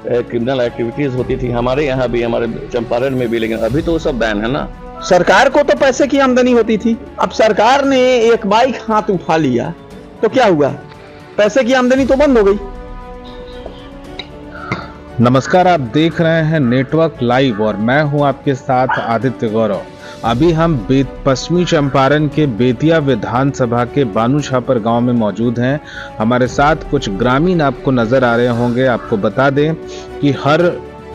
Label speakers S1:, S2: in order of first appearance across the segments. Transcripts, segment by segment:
S1: Criminal activities होती थी, हमारे यहाँ भी, हमारे चंपारण में भी, लेकिन अभी तो वो सब बैन है ना।
S2: सरकार को तो पैसे की आमदनी होती थी, अब सरकार ने एक बाइक हाथ उठा लिया तो क्या हुआ, पैसे की आमदनी तो बंद हो गई।
S3: नमस्कार, आप देख रहे हैं नेटवर्क लाइव और मैं हूं आपके साथ आदित्य गौरव। अभी हम पश्चिमी चंपारण के बेतिया विधानसभा के बानूछापर गांव में मौजूद हैं। हमारे साथ कुछ ग्रामीण आपको नजर आ रहे होंगे। आपको बता दें कि हर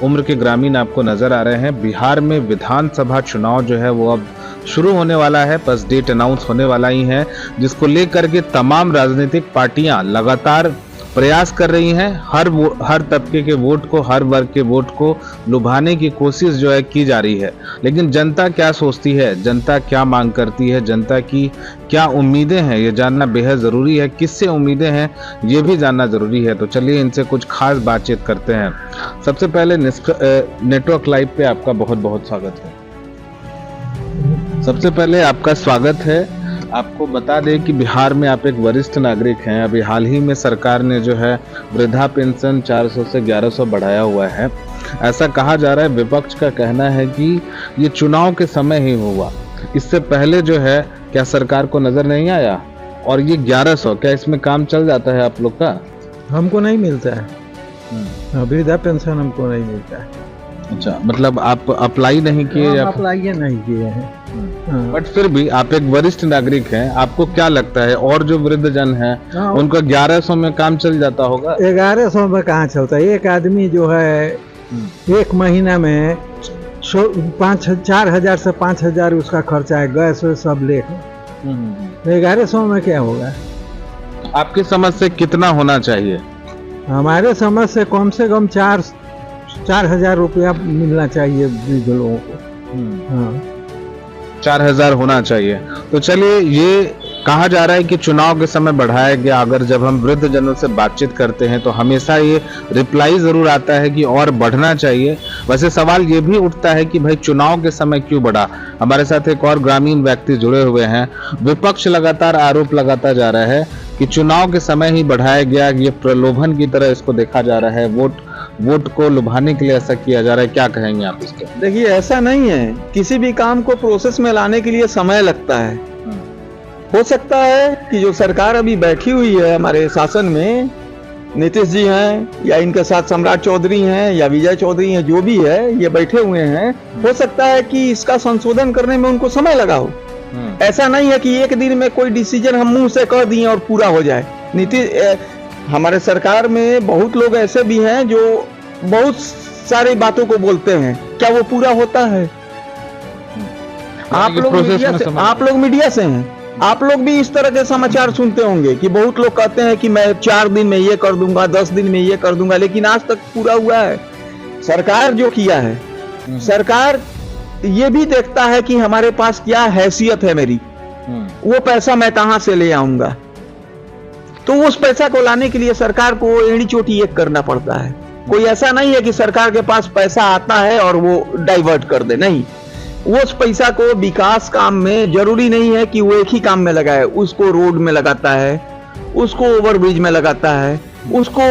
S3: उम्र के ग्रामीण आपको नजर आ रहे हैं। बिहार में विधानसभा चुनाव जो है वो अब शुरू होने वाला है, बस डेट अनाउंस होने वाला ही है, जिसको लेकर के तमाम राजनीतिक पार्टियां लगातार प्रयास कर रही हैं। हर तबके के वोट को, हर वर्ग के वोट को लुभाने की कोशिश जो है की जा रही है। लेकिन जनता क्या सोचती है, जनता क्या मांग करती है, जनता की क्या उम्मीदें हैं, ये जानना बेहद ज़रूरी है। किससे उम्मीदें हैं ये भी जानना ज़रूरी है। तो चलिए इनसे कुछ खास बातचीत करते हैं। सबसे पहले नेटवर्क लाइव पे आपका बहुत बहुत स्वागत है। सबसे पहले आपका स्वागत है। आपको बता दें कि बिहार में आप एक वरिष्ठ नागरिक हैं। अभी हाल ही में सरकार ने जो है वृद्धा पेंशन 400 से 1100 बढ़ाया हुआ है। ऐसा कहा जा रहा है, विपक्ष का कहना है कि ये चुनाव के समय ही हुआ, इससे पहले जो है क्या सरकार को नजर नहीं आया? और ये 1100 क्या इसमें काम चल जाता है आप लोग का?
S4: हमको नहीं मिलता है, वृद्धा पेंशन हमको नहीं मिलता है।
S3: अच्छा, मतलब आप अप्लाई नहीं किए?
S4: अप्लाई नहीं किए हैं।
S3: बट फिर भी आप एक वरिष्ठ नागरिक हैं, आपको क्या लगता है और जो वृद्ध जन हैं उनका 1100 में काम चल जाता होगा?
S4: 1100 में कहाँ चलता है? एक आदमी जो है एक महीना में 4,000 से 5,000 उसका खर्चा है, गैस सब लेकर। 1100 में क्या होगा?
S3: आपकी समझ से कितना होना चाहिए?
S4: हमारे समझ से कम 4,000 रुपया मिलना चाहिए वृद्ध लोगों को। हाँ,
S3: 4,000 होना चाहिए। तो चलिए, ये कहा जा रहा है कि चुनाव के समय बढ़ाया गया। अगर जब हम वृद्ध जनों से बातचीत करते हैं तो हमेशा ये रिप्लाई जरूर आता है कि और बढ़ना चाहिए। वैसे सवाल ये भी उठता है कि भाई चुनाव के समय क्यों बढ़ा? हमारे साथ एक और ग्रामीण व्यक्ति जुड़े हुए हैं। विपक्ष लगातार आरोप लगाता जा रहा है कि चुनाव के समय ही बढ़ाया गया, ये प्रलोभन की तरह इसको देखा जा रहा है, वोट को लुभाने के लिए ऐसा किया जा रहा है। क्या कहेंगे आप इसके?
S2: देखिए, ऐसा नहीं है, किसी भी काम को प्रोसेस में लाने के लिए समय लगता है। हो सकता है कि जो सरकार अभी बैठी हुई है हमारे शासन में, नीतीश जी हैं या इनके साथ सम्राट चौधरी हैं या विजय चौधरी हैं, जो भी है ये बैठे हुए हैं, हो सकता है कि इसका संशोधन करने में उनको समय लगा हो। ऐसा नहीं है कि एक दिन में कोई डिसीजन हम मुंह से कह दिए और पूरा हो जाए। हमारे सरकार में बहुत लोग ऐसे भी हैं जो बहुत सारी बातों को बोलते हैं, क्या वो पूरा होता है? आप लोग मीडिया से हैं, आप लोग भी इस तरह के समाचार सुनते होंगे कि बहुत लोग कहते हैं कि मैं 4 दिन में ये कर दूंगा, 10 दिन में ये कर दूंगा, लेकिन आज तक पूरा हुआ है? सरकार जो किया है, सरकार ये भी देखता है कि हमारे पास क्या हैसियत है मेरी, वो पैसा मैं कहां से ले आऊंगा। तो उस पैसा को लाने के लिए सरकार को एड़ी चोटी एक करना पड़ता है। कोई ऐसा नहीं है कि सरकार के पास पैसा आता है और वो डाइवर्ट कर दे, नहीं। वो उस पैसा को विकास काम में, जरूरी नहीं है कि वो एक ही काम में लगाए, उसको रोड में लगाता है, उसको ओवरब्रिज में लगाता है, उसको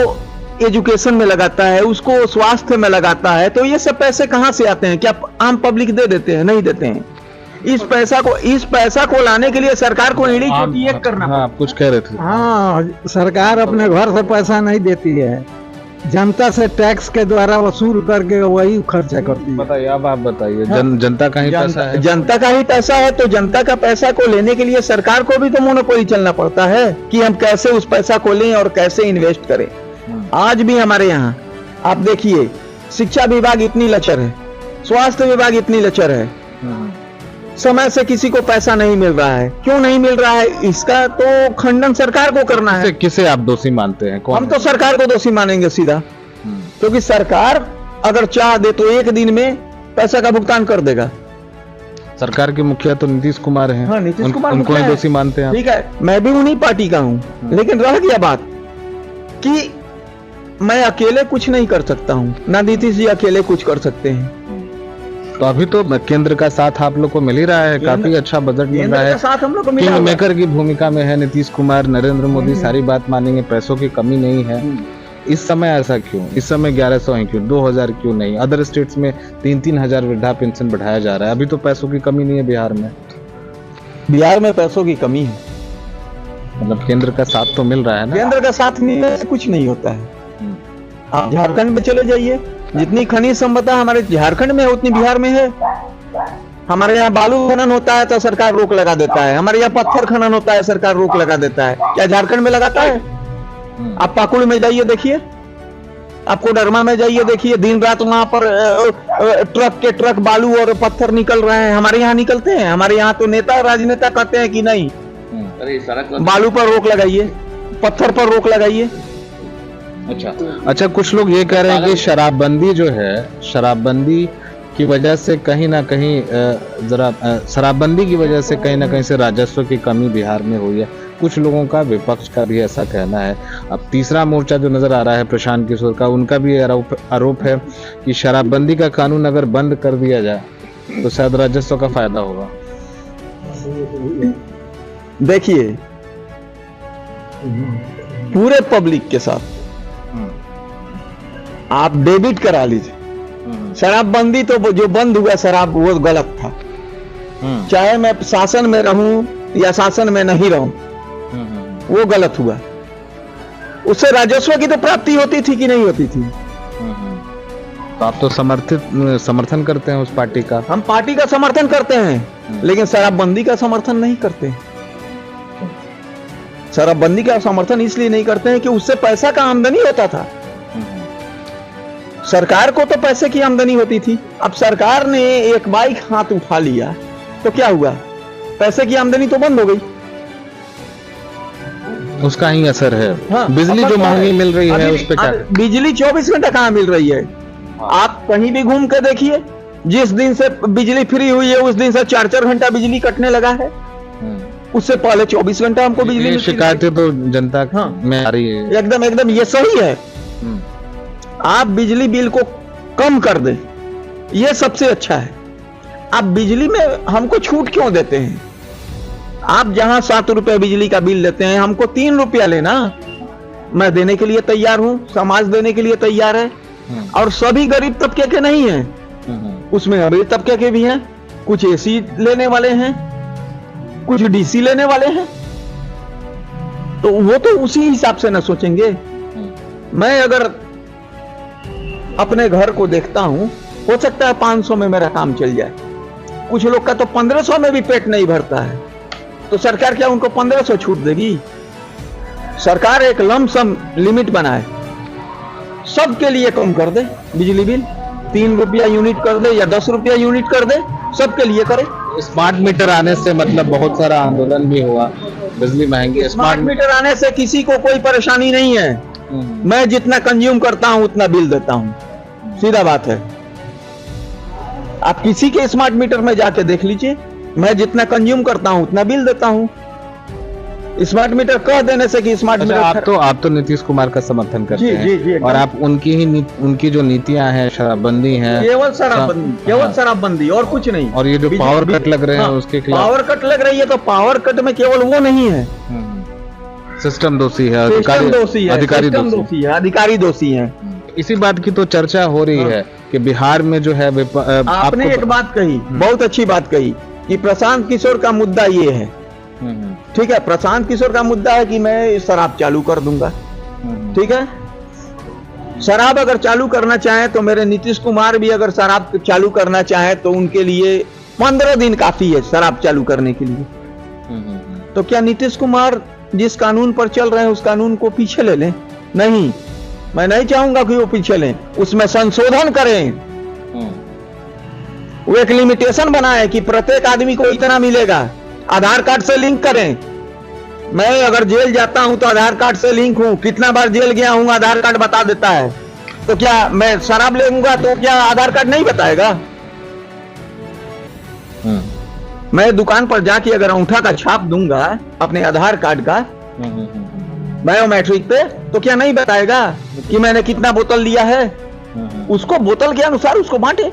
S2: एजुकेशन में लगाता है, उसको स्वास्थ्य में लगाता है। तो ये सब पैसे कहां से आते हैं? क्या आम पब्लिक दे देते हैं? नहीं देते हैं। इस पैसा को लाने के लिए सरकार को एड़ी चोटी एक करना।
S3: हाँ, आप कुछ कह रहे थे।
S4: हाँ, सरकार अपने घर से पैसा नहीं देती है, जनता से टैक्स के द्वारा वसूल करके वही खर्चा करती है।
S3: बताइए, अब आप बताइए। जनता का ही पैसा है।
S2: जनता का ही पैसा है, तो जनता का पैसा को लेने के लिए सरकार को भी तो मोनोपोली चलना पड़ता है कि हम कैसे उस पैसा को लें और कैसे इन्वेस्ट करें। आज भी हमारे यहाँ आप देखिए, शिक्षा विभाग इतनी लचर है, स्वास्थ्य विभाग इतनी लचर है, समय से किसी को पैसा नहीं मिल रहा है। क्यों नहीं मिल रहा है? इसका तो खंडन सरकार को करना है।
S3: किसे आप दोषी मानते हैं?
S2: हम तो सरकार को दोषी मानेंगे सीधा, क्योंकि सरकार अगर चाह दे तो एक दिन में पैसा का भुगतान कर देगा।
S3: सरकार के मुखिया तो नीतीश कुमार हैं।
S2: हाँ, नीतीश कुमार
S3: उनको ही दोषी मानते हैं।
S2: ठीक है, मैं भी उन्हीं पार्टी का हूँ, लेकिन रह गया बात कि मैं अकेले कुछ नहीं कर सकता हूँ, ना नीतीश जी अकेले कुछ कर सकते हैं।
S3: तो अभी तो केंद्र का साथ आप लोग को मिल ही रहा है, काफी अच्छा बजट मिल रहा है।
S2: साथ हम लोग को मिला
S3: किंग मेकर की भूमिका में है नीतीश कुमार, नरेंद्र मोदी, सारी बात मानेंगे, पैसों की कमी नहीं है। इस समय ऐसा क्यों? इस समय 1100 ही क्यों, 2000 क्यों नहीं? अदर स्टेट्स में 3-3 हजार वृद्धा पेंशन बढ़ाया जा रहा है। अभी तो पैसों की कमी नहीं है बिहार में।
S2: बिहार में पैसों की कमी है,
S3: मतलब केंद्र का साथ तो मिल रहा है ना।
S2: केंद्र का साथ मिलने से कुछ नहीं होता है। आप झारखंड में चले जाइए, जितनी खनिज संपदा हमारे झारखंड में है उतनी बिहार में है। हमारे यहाँ बालू खनन होता है तो सरकार रोक लगा देता है, हमारे यहाँ पत्थर खनन होता है सरकार रोक लगा देता है। क्या झारखंड में लगाता है? आप पाकुड़ में जाइए देखिए, आप कोडरमा में जाइए देखिए, दिन रात वहां पर ट्रक के ट्रक बालू और पत्थर निकल रहे हैं। हमारे यहाँ निकलते हैं? हमारे यहाँ तो नेता राजनेता कहते हैं कि नहीं,
S1: अरे सड़क
S2: बालू पर रोक लगाइए, पत्थर पर रोक लगाइए।
S3: अच्छा, कुछ लोग ये कह रहे हैं कि शराबबंदी जो है, शराबबंदी की वजह से कहीं ना कहीं शराबबंदी की वजह से कहीं ना कहीं से राजस्व की कमी बिहार में हुई है। कुछ लोगों का, विपक्ष का भी ऐसा कहना है। अब तीसरा मोर्चा जो नजर आ रहा है प्रशांत किशोर का, उनका भी आरोप है कि शराबबंदी का कानून अगर बंद कर दिया जाए तो शायद राजस्व का फायदा होगा।
S2: देखिए, पूरे पब्लिक के साथ आप डेबिट करा लीजिए। शराबबंदी तो जो बंद हुआ शराब वो गलत था, चाहे मैं शासन में रहूं या शासन में नहीं रहूं, वो गलत हुआ। उससे राजस्व की तो प्राप्ति होती थी कि नहीं होती थी?
S3: तो आप तो समर्थन करते हैं उस पार्टी का?
S2: हम पार्टी का समर्थन करते हैं, लेकिन शराबबंदी का समर्थन नहीं करते। शराबबंदी का समर्थन इसलिए नहीं करते हैं कि उससे पैसा का आमदनी होता था। सरकार को तो पैसे की आमदनी होती थी। अब सरकार ने एक बाइक हाथ उठा लिया तो क्या हुआ? पैसे की आमदनी तो बंद हो गई।
S3: उसका ही असर है।
S2: हाँ,
S3: बिजली जो महंगी मिल रही है उस पे क्या?
S2: बिजली 24 घंटा कहाँ मिल रही है? आप कहीं भी घूम के देखिए, जिस दिन से बिजली फ्री हुई है उस दिन से 4-4 घंटा बिजली कटने लगा है। उससे पहले 24 घंटा हमको बिजली
S3: शिकायतें तो जनता में आ रही है।
S2: एकदम ये सही है। आप बिजली बिल को कम कर दें, ये सबसे अच्छा है। आप बिजली में हमको छूट क्यों देते हैं? आप जहां 7 रुपए बिजली का बिल लेते हैं, हमको 3 रुपया लेना, मैं देने के लिए तैयार हूं, समाज देने के लिए तैयार है। और सभी गरीब तबके के नहीं हैं, उसमें अमीर तबके के भी हैं। कुछ एसी लेने वाले हैं, कुछ डीसी लेने वाले हैं, तो वो तो उसी हिसाब से ना सोचेंगे। मैं अगर अपने घर को देखता हूं, हो सकता है 500 में मेरा काम चल जाए। कुछ लोग का तो 1500 में भी पेट नहीं भरता है, तो सरकार क्या उनको 1500 छूट देगी? सरकार एक लमसम लिमिट बनाए, सबके लिए कम कर दे बिजली बिल, 3 रुपया यूनिट कर दे या 10 रुपया यूनिट कर दे, सबके लिए करे।
S3: स्मार्ट मीटर आने से मतलब बहुत सारा आंदोलन भी हुआ, बिजली महंगी।
S2: स्मार्ट मीटर आने से किसी को कोई परेशानी नहीं है। मैं जितना कंज्यूम करता हूं उतना बिल देता हूं, सीधा बात है। आप किसी के स्मार्ट मीटर में जाके देख लीजिए, मैं जितना कंज्यूम करता हूं उतना बिल देता हूं। स्मार्ट मीटर कह देने से कि स्मार्ट मीटर
S3: आप तो नीतीश कुमार का समर्थन करते हैं। जी, और आप उनकी जो नीतियां हैं, शराबबंदी है,
S2: केवल शराबबंदी और कुछ नहीं।
S3: और ये जो पावर कट लग रहे हैं उसके खिलाफ
S2: पावर कट लग रही है, तो पावर कट में केवल वो नहीं है,
S3: सिस्टम दोषी है,
S2: अधिकारी दोषी है।
S3: इसी बात की तो चर्चा हो रही है कि बिहार में जो है
S2: आपने एक बात कही, बहुत अच्छी बात कही कि प्रशांत किशोर का मुद्दा ये है। ठीक है, प्रशांत किशोर का मुद्दा है कि मैं शराब चालू कर दूंगा। ठीक है, शराब अगर चालू करना चाहे तो मेरे नीतीश कुमार भी अगर शराब चालू करना चाहे तो उनके लिए 15 दिन काफी है शराब चालू करने के लिए। तो क्या नीतीश कुमार जिस कानून पर चल रहे हैं उस कानून को पीछे ले लें? नहीं, मैं नहीं चाहूंगा कि वो पीछे लें, उसमें संशोधन करें। वो एक लिमिटेशन बनाए कि प्रत्येक आदमी को इतना मिलेगा, आधार कार्ड से लिंक करें। मैं अगर जेल जाता हूं तो आधार कार्ड से लिंक हूं, कितना बार जेल गया हूं आधार कार्ड बता देता है। तो क्या मैं शराब लेऊंगा तो क्या आधार कार्ड नहीं बताएगा? मैं दुकान पर जाके अगर अंगूठा का छाप दूंगा अपने आधार कार्ड का बायोमेट्रिक पे, तो क्या नहीं बताएगा कि मैंने कितना बोतल लिया है? उसको बोतल के अनुसार उसको बांटे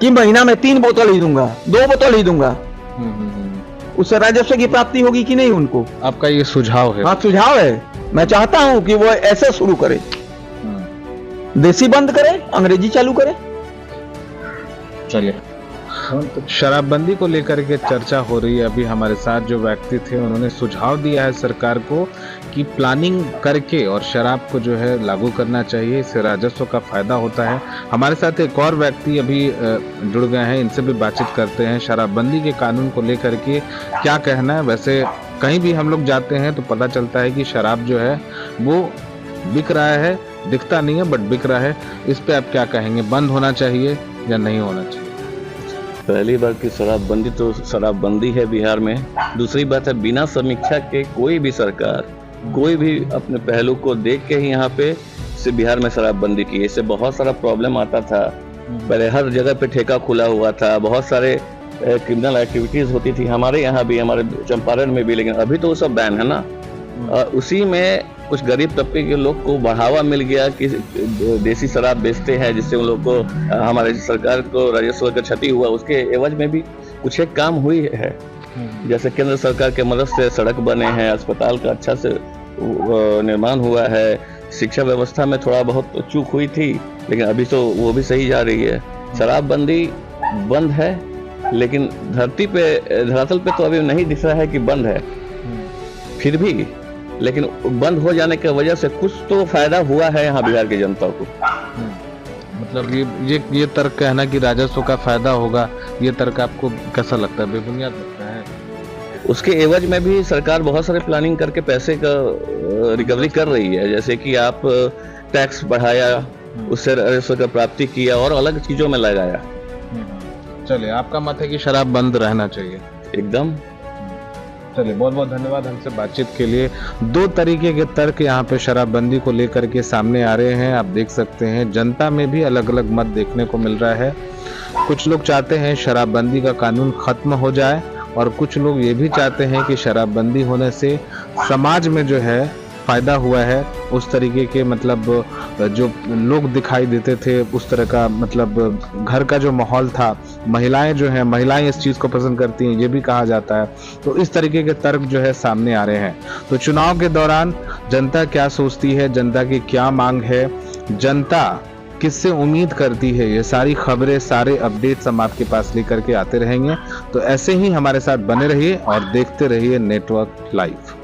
S2: कि महीना में 3 बोतल ही दूंगा, 2 बोतल ही दूंगा। उससे राजस्व की प्राप्ति होगी कि नहीं उनको?
S3: आपका ये सुझाव है?
S2: हाँ, सुझाव है। मैं चाहता हूं कि वो ऐसे शुरू करे, देसी बंद करे, अंग्रेजी चालू करे।
S3: चलिए, शराबबंदी को लेकर के चर्चा हो रही है। अभी हमारे साथ जो व्यक्ति थे उन्होंने सुझाव दिया है सरकार को कि प्लानिंग करके और शराब को जो है लागू करना चाहिए, इससे राजस्व का फायदा होता है। हमारे साथ एक और व्यक्ति अभी जुड़ गए हैं, इनसे भी बातचीत करते हैं। शराबबंदी के कानून को लेकर के क्या कहना है? वैसे कहीं भी हम लोग जाते हैं तो पता चलता है कि शराब जो है वो बिक रहा है, दिखता नहीं है बट बिक रहा है। इस पे आप क्या कहेंगे? बंद होना चाहिए या नहीं होना चाहिए?
S1: पहली बात कि शराबबंदी तो शराबबंदी है बिहार में। दूसरी बात है, बिना समीक्षा के कोई भी सरकार कोई भी अपने पहलू को देख के ही यहाँ पे से बिहार में शराबबंदी की। इससे बहुत सारा प्रॉब्लम आता था। पहले हर जगह पे ठेका खुला हुआ था, बहुत सारे क्रिमिनल एक्टिविटीज होती थी, हमारे यहाँ भी, हमारे चंपारण में भी, लेकिन अभी तो वो सब बैन है ना। उसी में कुछ गरीब तबके के लोग को बढ़ावा मिल गया कि देसी शराब बेचते हैं, जिससे उन लोग को, हमारे सरकार को राजस्व का क्षति हुआ। उसके एवज में भी कुछ एक काम हुई है, जैसे केंद्र सरकार के मदद से सड़क बने हैं, अस्पताल का अच्छा से निर्माण हुआ है, शिक्षा व्यवस्था में थोड़ा बहुत चूक हुई थी, लेकिन अभी तो वो भी सही जा रही है। शराबबंदी बंद है, लेकिन धरातल पे तो अभी नहीं दिख रहा है कि बंद है। फिर भी लेकिन बंद हो जाने की वजह से कुछ तो फायदा हुआ है यहाँ बिहार की जनता को।
S3: मतलब ये तर्क कहना कि राजस्व का फायदा होगा, ये तर्क आपको कैसा लगता है? बेबुनियाद लगता है?
S1: उसके एवज में भी सरकार बहुत सारे प्लानिंग करके पैसे का रिकवरी कर रही है, जैसे कि आप टैक्स बढ़ाया, उससे राजस्व का प्राप्ति किया और अलग चीजों में लगाया।
S3: चलिए, आपका मत है कि शराब बंद रहना चाहिए?
S1: एकदम।
S3: चलिए, बहुत बहुत धन्यवाद हमसे बातचीत के लिए। दो तरीके के तर्क यहाँ पे शराबबंदी को लेकर के सामने आ रहे हैं। आप देख सकते हैं जनता में भी अलग अलग मत देखने को मिल रहा है। कुछ लोग चाहते हैं शराबबंदी का कानून खत्म हो जाए और कुछ लोग ये भी चाहते हैं कि शराबबंदी होने से समाज में जो है फायदा हुआ है। उस तरीके के मतलब जो लोग दिखाई देते थे, उस तरह का मतलब घर का जो माहौल था, महिलाएं जो हैं, महिलाएं इस चीज़ को पसंद करती हैं, ये भी कहा जाता है। तो इस तरीके के तर्क जो है सामने आ रहे हैं। तो चुनाव के दौरान जनता क्या सोचती है, जनता की क्या मांग है, जनता किससे उम्मीद करती है, ये सारी खबरें, सारे अपडेट्स हम आपके पास लेकर के आते रहेंगे। तो ऐसे ही हमारे साथ बने रहिए और देखते रहिए नेटवर्क लाइव।